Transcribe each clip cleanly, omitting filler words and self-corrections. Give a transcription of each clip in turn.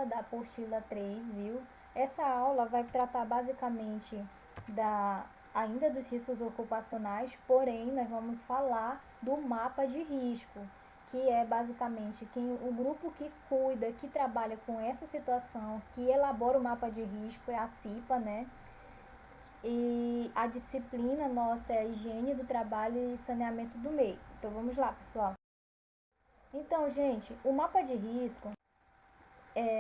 aula da apostila 3, viu? Essa aula vai tratar basicamente ainda dos riscos ocupacionais, porém nós vamos falar do mapa de risco, que é basicamente o grupo que cuida, que trabalha com essa situação, que elabora o mapa de risco é a CIPA, né? E a disciplina nossa é higiene do trabalho e saneamento do meio. Então vamos lá, pessoal. Então, gente, o mapa de risco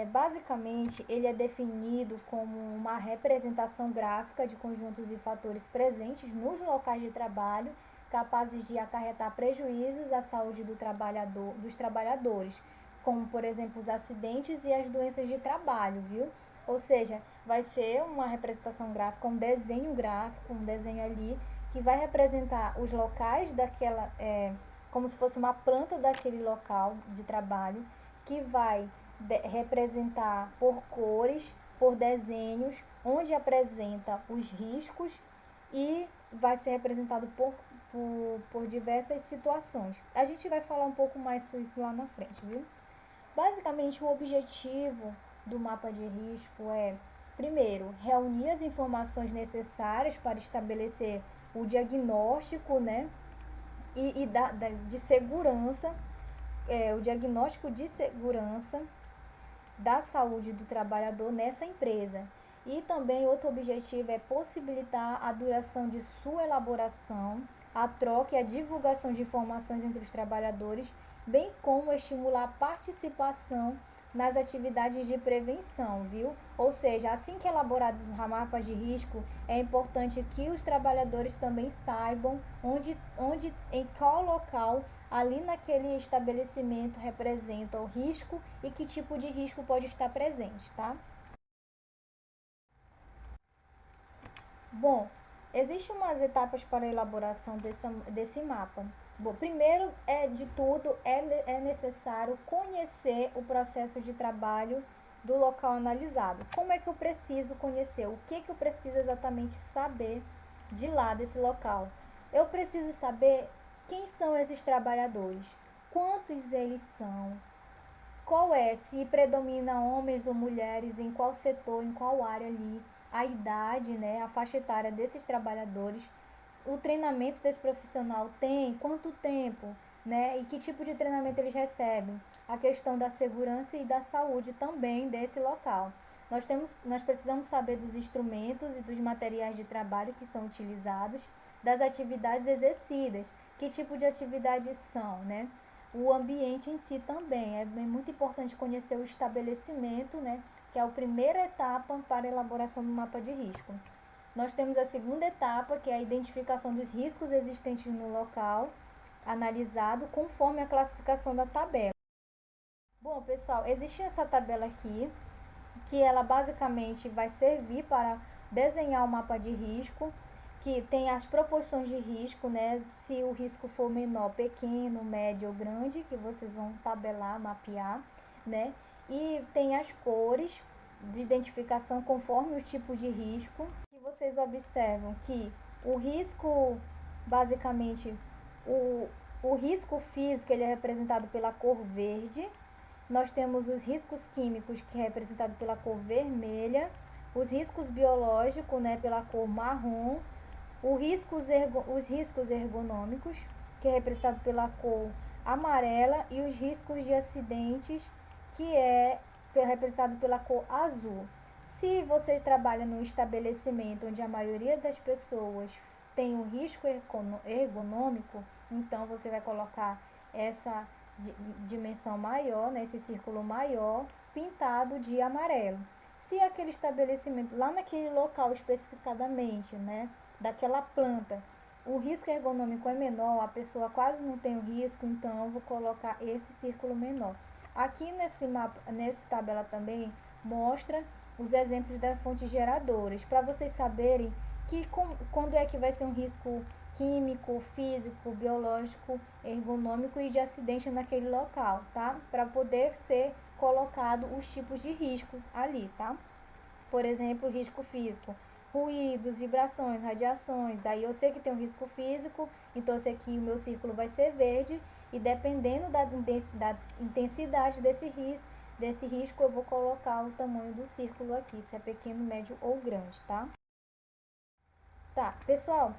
basicamente ele é definido como uma representação gráfica de conjuntos de fatores presentes nos locais de trabalho capazes de acarretar prejuízos à saúde dos trabalhadores, como por exemplo os acidentes e as doenças de trabalho, viu? Ou seja, vai ser uma representação gráfica, um desenho gráfico, um desenho ali que vai representar os locais como se fosse uma planta daquele local de trabalho, que vai representar por cores, por desenhos, onde apresenta os riscos e vai ser representado por diversas situações. A gente vai falar um pouco mais sobre isso lá na frente, viu? Basicamente, o objetivo do mapa de risco é, primeiro, reunir as informações necessárias para estabelecer o diagnóstico, né? De segurança, o diagnóstico de segurança da saúde do trabalhador nessa empresa. E também outro objetivo é possibilitar a duração de sua elaboração, a troca e a divulgação de informações entre os trabalhadores, bem como estimular a participação nas atividades de prevenção, viu? Ou seja, assim que elaborados os mapas de risco, é importante que os trabalhadores também saibam em qual local ali naquele estabelecimento representa o risco e que tipo de risco pode estar presente, tá? Bom, existem umas etapas para a elaboração desse mapa. Bom, primeiro de tudo é necessário conhecer o processo de trabalho do local analisado. Como é que eu preciso conhecer? O que eu preciso exatamente saber de lá desse local? Eu preciso saber quem são esses trabalhadores, quantos eles são, qual é, se predomina homens ou mulheres, em qual setor, em qual área ali, a idade, né, a faixa etária desses trabalhadores, o treinamento desse profissional tem, quanto tempo, né, e que tipo de treinamento eles recebem, a questão da segurança e da saúde também desse local. Nós precisamos saber dos instrumentos e dos materiais de trabalho que são utilizados, das atividades exercidas, que tipo de atividades são, né? O ambiente em si também. É muito importante conhecer o estabelecimento, né? Que é a primeira etapa para a elaboração do mapa de risco. Nós temos a segunda etapa, que é a identificação dos riscos existentes no local, analisado conforme a classificação da tabela. Bom, pessoal, existe essa tabela aqui, que ela basicamente vai servir para desenhar o mapa de risco, que tem as proporções de risco, né? Se o risco for menor, pequeno, médio ou grande, que vocês vão tabelar, mapear, né? E tem as cores de identificação conforme os tipos de risco. E vocês observam que o risco, basicamente, o risco físico ele é representado pela cor verde. Nós temos os riscos químicos, que é representado pela cor vermelha, os riscos biológicos, né, pela cor marrom, os riscos ergonômicos, que é representado pela cor amarela, e os riscos de acidentes, que é representado pela cor azul. Se você trabalha num estabelecimento onde a maioria das pessoas tem um risco ergonômico, então você vai colocar essa dimensão maior, né, esse círculo maior, pintado de amarelo. Se aquele estabelecimento, lá naquele local especificadamente, né, daquela planta, o risco ergonômico é menor, a pessoa quase não tem o risco, então eu vou colocar esse círculo menor. Aqui nesse mapa, nessa tabela também, mostra os exemplos das fontes geradoras, para vocês saberem quando é que vai ser um risco químico, físico, biológico, ergonômico e de acidente naquele local, tá? Para poder ser colocado os tipos de riscos ali, tá? Por exemplo, risco físico, ruídos, vibrações, radiações. Aí eu sei que tem um risco físico, então eu sei que o meu círculo vai ser verde e dependendo da intensidade desse risco, eu vou colocar o tamanho do círculo aqui, se é pequeno, médio ou grande, tá? Tá, pessoal,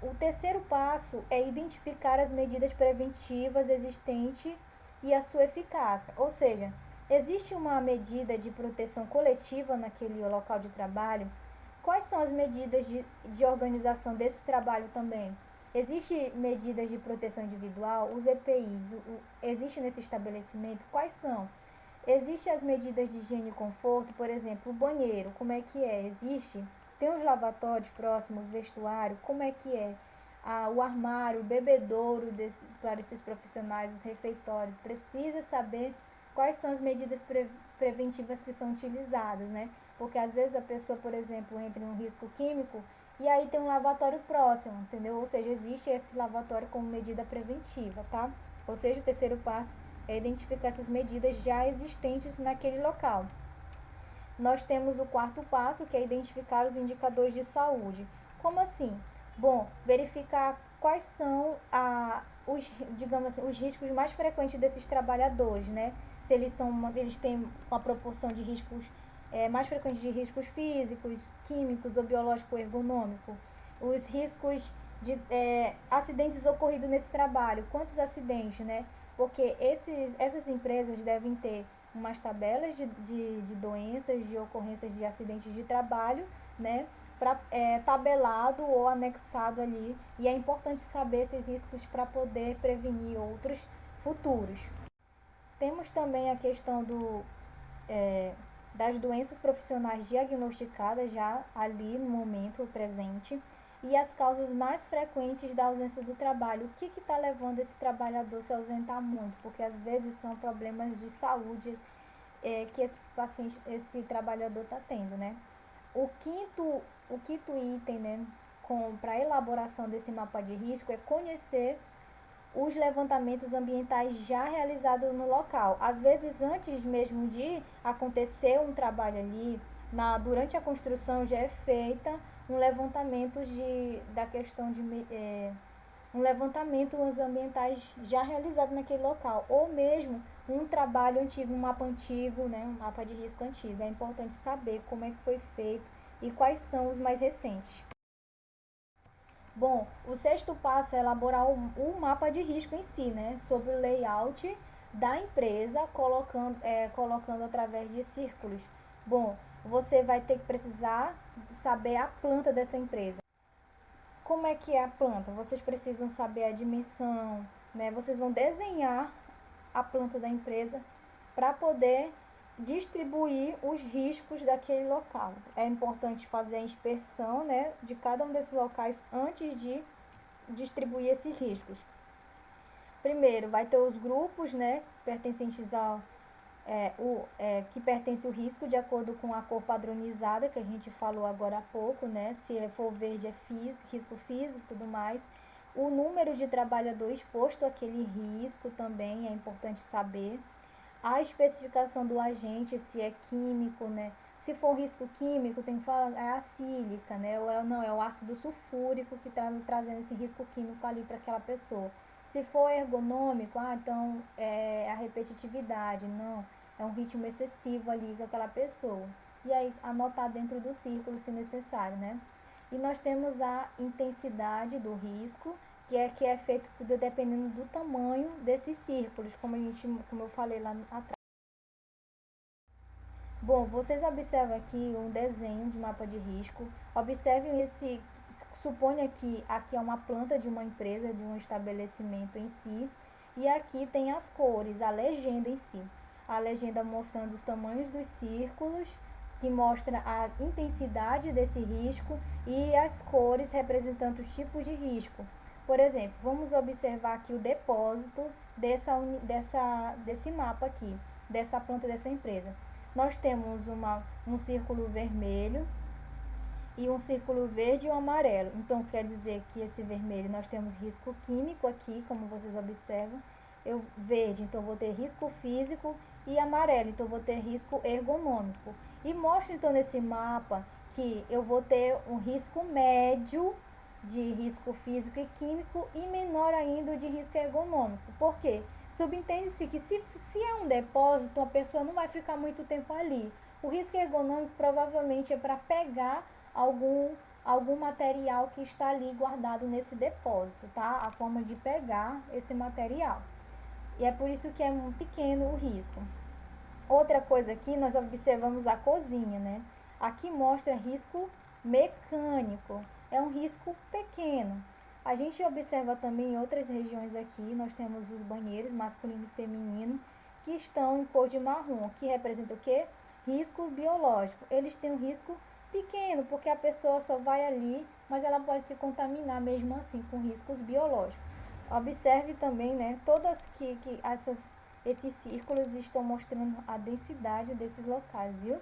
o terceiro passo é identificar as medidas preventivas existentes e a sua eficácia. Ou seja, existe uma medida de proteção coletiva naquele local de trabalho? Quais são as medidas de organização desse trabalho também? Existe medidas de proteção individual, os EPIs, existe nesse estabelecimento? Quais são? Existem as medidas de higiene e conforto, por exemplo, o banheiro, como é que é? Existe? Tem os lavatórios próximos, vestuário, como é que é? O armário, o bebedouro para esses profissionais, os refeitórios. Precisa saber quais são as medidas preventivas que são utilizadas, né? Porque às vezes a pessoa, por exemplo, entra em um risco químico e aí tem um lavatório próximo, entendeu? Ou seja, existe esse lavatório como medida preventiva, tá? Ou seja, o terceiro passo é identificar essas medidas já existentes naquele local. Nós temos o quarto passo, que é identificar os indicadores de saúde. Como assim? Bom, verificar quais são digamos assim, os riscos mais frequentes desses trabalhadores, né? Se eles têm uma proporção de riscos mais frequentes de riscos físicos, químicos ou biológico ergonômico. Os riscos de acidentes ocorridos nesse trabalho. Quantos acidentes, né? Porque essas empresas devem ter umas tabelas de doenças, de ocorrências de acidentes de trabalho, né? Tabelado ou anexado ali. E é importante saber esses riscos para poder prevenir outros futuros. Temos também a questão das doenças profissionais diagnosticadas já ali no momento presente e as causas mais frequentes da ausência do trabalho. O que está levando esse trabalhador a se ausentar muito? Porque às vezes são problemas de saúde que esse trabalhador está tendo, né? O quinto item, né, para a elaboração desse mapa de risco é conhecer os levantamentos ambientais já realizados no local. Às vezes, antes mesmo de acontecer um trabalho ali, durante a construção já é feita um levantamento da questão de um levantamento ambientais já realizado naquele local, ou mesmo um trabalho antigo, um mapa antigo, né, um mapa de risco antigo. É importante saber como é que foi feito e quais são os mais recentes. Bom, o sexto passo é elaborar o mapa de risco em si, né? Sobre o layout da empresa, colocando através de círculos. Bom, você vai ter que precisar de saber a planta dessa empresa. Como é que é a planta? Vocês precisam saber a dimensão, né? Vocês vão desenhar a planta da empresa para poder distribuir os riscos daquele local. É importante fazer a inspeção, né, de cada um desses locais antes de distribuir esses riscos. Primeiro, vai ter os grupos, né, pertencentes que pertence o risco de acordo com a cor padronizada que a gente falou agora há pouco, né? Se for verde é risco físico e tudo mais. O número de trabalhador exposto àquele risco também é importante saber. A especificação do agente, se é químico, né? Se for risco químico, tem que falar, é a sílica, né? Ou não, é o ácido sulfúrico que está trazendo esse risco químico ali para aquela pessoa. Se for ergonômico, então é a repetitividade, não, é um ritmo excessivo ali com aquela pessoa. E aí anotar dentro do círculo se necessário, né? E nós temos a intensidade do risco, que é feito dependendo do tamanho desses círculos, como eu falei lá atrás. Bom, vocês observam aqui um desenho de mapa de risco. Observem suponha que aqui é uma planta de uma empresa, de um estabelecimento em si, e aqui tem as cores, a legenda em si. A legenda mostrando os tamanhos dos círculos, que mostra a intensidade desse risco, e as cores representando os tipos de risco. Por exemplo, vamos observar aqui o depósito desse mapa aqui, dessa planta dessa empresa. Nós temos um círculo vermelho e um círculo verde e um amarelo. Então, quer dizer que esse vermelho nós temos risco químico aqui, como vocês observam. Verde, então vou ter risco físico, e amarelo, então vou ter risco ergonômico. E mostra então nesse mapa que eu vou ter um risco médio de risco físico e químico e menor ainda o de risco ergonômico. Por quê? Subentende-se que se é um depósito, a pessoa não vai ficar muito tempo ali. O risco ergonômico provavelmente é para pegar algum material que está ali guardado nesse depósito, tá? A forma de pegar esse material. E é por isso que é um pequeno o risco. Outra coisa aqui, nós observamos a cozinha, né? Aqui mostra risco mecânico, é um risco pequeno. A gente observa também em outras regiões aqui, nós temos os banheiros masculino e feminino, que estão em cor de marrom, que representa o quê? Risco biológico. Eles têm um risco pequeno, porque a pessoa só vai ali, mas ela pode se contaminar mesmo assim, com riscos biológicos. Observe também, né, todas esses círculos estão mostrando a densidade desses locais, viu?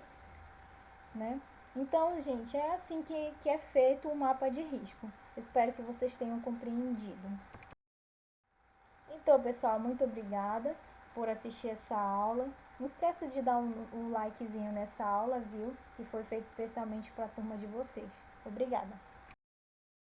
Né? Então, gente, é assim que é feito o mapa de risco. Espero que vocês tenham compreendido. Então, pessoal, muito obrigada por assistir essa aula. Não esqueça de dar um likezinho nessa aula, viu? Que foi feito especialmente para a turma de vocês. Obrigada.